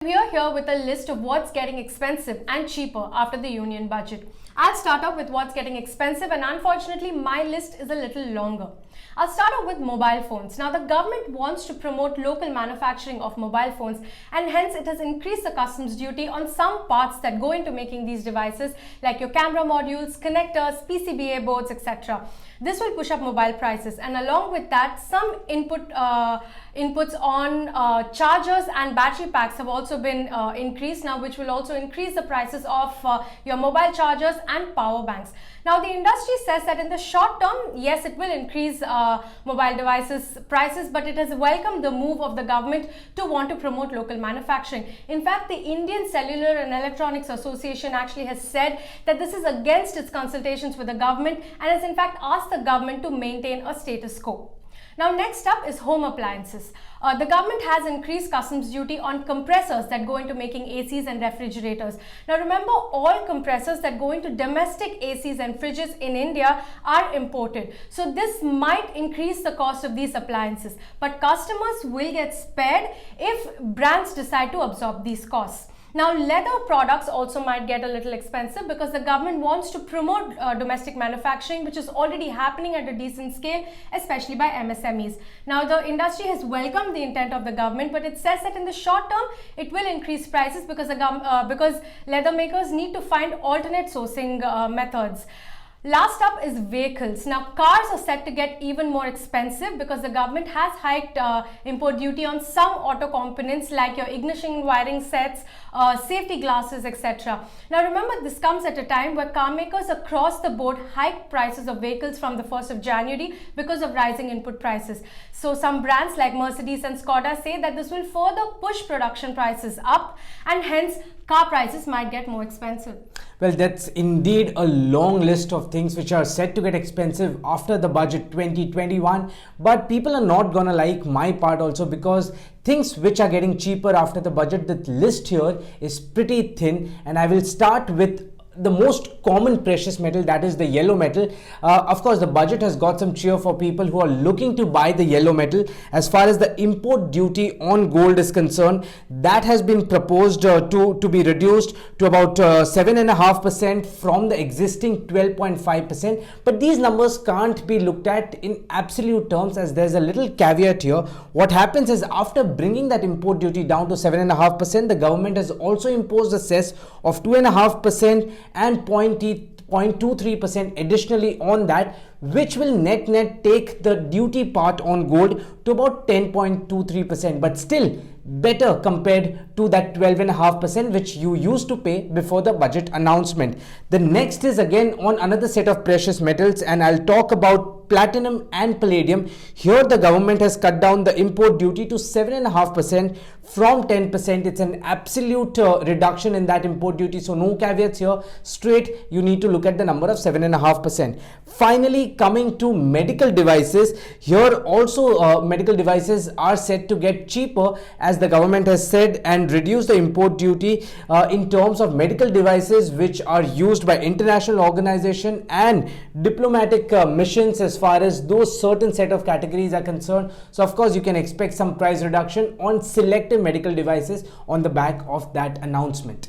We are here with a list of what's getting expensive and cheaper after the union budget. I'll start off with what's getting expensive, and unfortunately my list is a little longer. I'll start off with mobile phones. Now the government wants to promote local manufacturing of mobile phones, and hence it has increased the customs duty on some parts that go into making these devices, like your camera modules, connectors, PCBA boards, etc. This will push up mobile prices, and along with that, some inputs on chargers and battery packs have also been increased now, which will also increase the prices of your mobile chargers and power banks. Now the industry says that in the short term, yes, it will increase mobile devices prices, but it has welcomed the move of the government to want to promote local manufacturing. In fact, the Indian Cellular and Electronics Association actually has said that this is against its consultations with the government, and has in fact asked the government to maintain a status quo. Now next up is home appliances. The government has increased customs duty on compressors that go into making ACs and refrigerators. Now remember, all compressors that go into domestic ACs and fridges in India are imported. So this might increase the cost of these appliances, but customers will get spared if brands decide to absorb these costs. Now leather products also might get a little expensive because the government wants to promote domestic manufacturing, which is already happening at a decent scale, especially by MSMEs. Now the industry has welcomed the intent of the government, but it says that in the short term it will increase prices because leather makers need to find alternate sourcing methods. Last up is vehicles. Now cars are set to get even more expensive because the government has hiked import duty on some auto components like your ignition wiring sets, safety glasses, etc. Now remember, this comes at a time where car makers across the board hiked prices of vehicles from the 1st of January because of rising input prices. So some brands like Mercedes and Skoda say that this will further push production prices up, and hence car prices might get more expensive. Well, that's indeed a long list of things which are set to get expensive after the budget 2021. But people are not gonna like my part also, because things which are getting cheaper after the budget, the list here is pretty thin, and I will start with the most common precious metal, that is the yellow metal. Of course, the budget has got some cheer for people who are looking to buy the yellow metal. As far as the import duty on gold is concerned, that has been proposed to be reduced to about 7.5% from the existing 12.5%. But these numbers can't be looked at in absolute terms, as there's a little caveat here. What happens is, after bringing that import duty down to 7.5%, the government has also imposed a cess of 2.5% and 0.23% additionally on that, which will net take the duty part on gold to about 10.23%, but still better compared to that 12.5% which you used to pay before the budget announcement. The next is again on another set of precious metals, and I'll talk about platinum and palladium. Here the government has cut down the import duty to 7.5% from 10%. It's an absolute reduction in that import duty, so no caveats here. Straight, you need to look at the number of 7.5%. Finally, coming to medical devices, here also medical devices are set to get cheaper, as the government has said, and reduce the import duty in terms of medical devices which are used by international organization and diplomatic missions, as far as those certain set of categories are concerned. So of course you can expect some price reduction on selective medical devices on the back of that announcement.